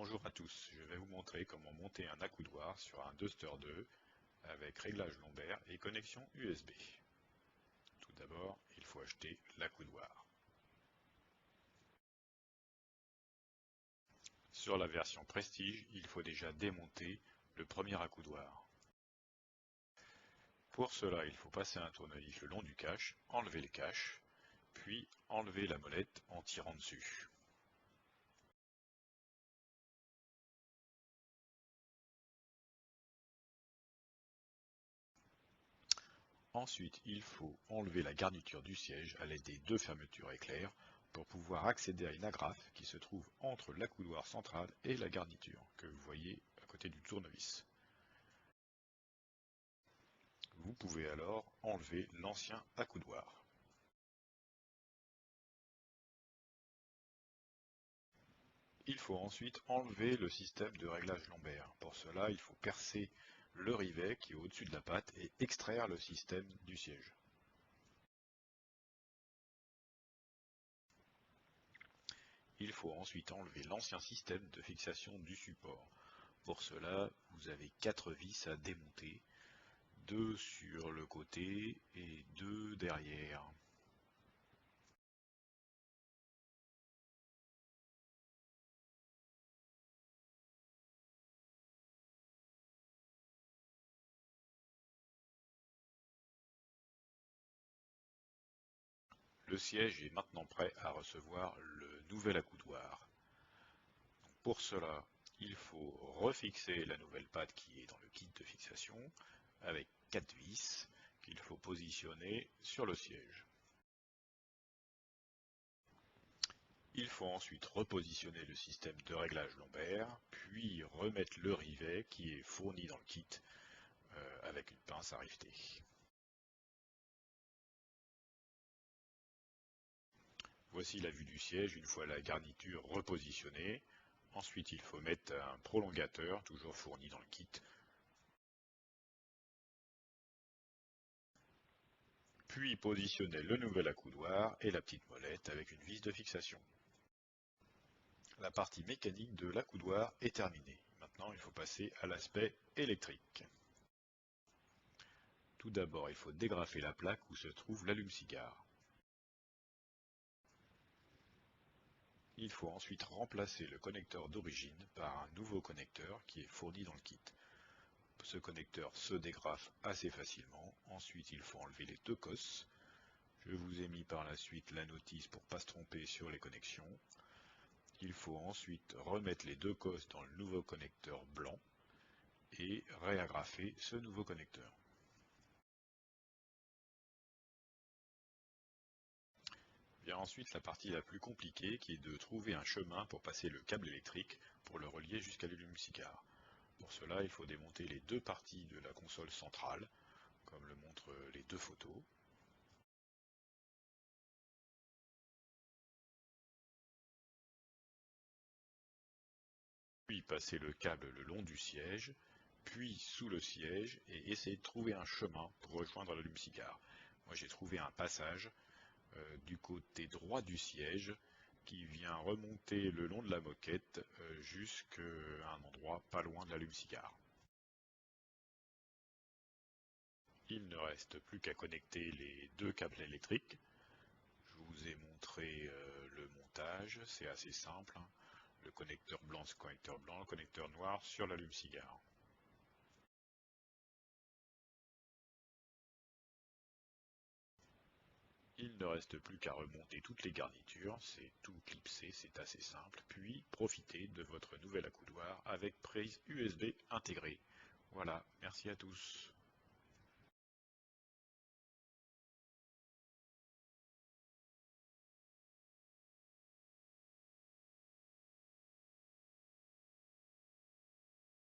Bonjour à tous, je vais vous montrer comment monter un accoudoir sur un Duster 2 avec réglage lombaire et connexion USB. Tout d'abord, il faut acheter l'accoudoir. Sur la version Prestige, il faut déjà démonter le premier accoudoir. Pour cela, il faut passer un tournevis le long du cache, enlever le cache, puis enlever la molette en tirant dessus. Ensuite, il faut enlever la garniture du siège à l'aide des deux fermetures éclair pour pouvoir accéder à une agrafe qui se trouve entre l'accoudoir central et la garniture que vous voyez à côté du tournevis. Vous pouvez alors enlever l'ancien accoudoir. Il faut ensuite enlever le système de réglage lombaire. Pour cela, il faut percer le rivet qui est au-dessus de la patte et extraire le système du siège. Il faut ensuite enlever l'ancien système de fixation du support. Pour cela, vous avez 4 vis à démonter, 2 sur le côté et 2 derrière. Le siège est maintenant prêt à recevoir le nouvel accoudoir. Pour cela, il faut refixer la nouvelle patte qui est dans le kit de fixation avec 4 vis qu'il faut positionner sur le siège. Il faut ensuite repositionner le système de réglage lombaire, puis remettre le rivet qui est fourni dans le kit avec une pince à rifter. Voici la vue du siège une fois la garniture repositionnée. Ensuite, il faut mettre un prolongateur, toujours fourni dans le kit. Puis positionner le nouvel accoudoir et la petite molette avec une vis de fixation. La partie mécanique de l'accoudoir est terminée. Maintenant, il faut passer à l'aspect électrique. Tout d'abord, il faut dégrafer la plaque où se trouve l'allume-cigare. Il faut ensuite remplacer le connecteur d'origine par un nouveau connecteur qui est fourni dans le kit. Ce connecteur se dégrafe assez facilement. Ensuite, il faut enlever les deux cosses. Je vous ai mis par la suite la notice pour ne pas se tromper sur les connexions. Il faut ensuite remettre les deux cosses dans le nouveau connecteur blanc et réagrafer ce nouveau connecteur. Vient ensuite la partie la plus compliquée qui est de trouver un chemin pour passer le câble électrique pour le relier jusqu'à l'allume-cigare. Pour cela, il faut démonter les deux parties de la console centrale, comme le montrent les deux photos. Puis passer le câble le long du siège, puis sous le siège et essayer de trouver un chemin pour rejoindre l'allume-cigare. Moi j'ai trouvé un passage du côté droit du siège qui vient remonter le long de la moquette jusqu'à un endroit pas loin de l'allume-cigare. Il ne reste plus qu'à connecter les deux câbles électriques. Je vous ai montré le montage, c'est assez simple. Le connecteur blanc, c'est le connecteur blanc, le connecteur noir sur l'allume-cigare. Il ne reste plus qu'à remonter toutes les garnitures, c'est tout clipsé, c'est assez simple, puis profitez de votre nouvel accoudoir avec prise USB intégrée. Voilà, merci à tous.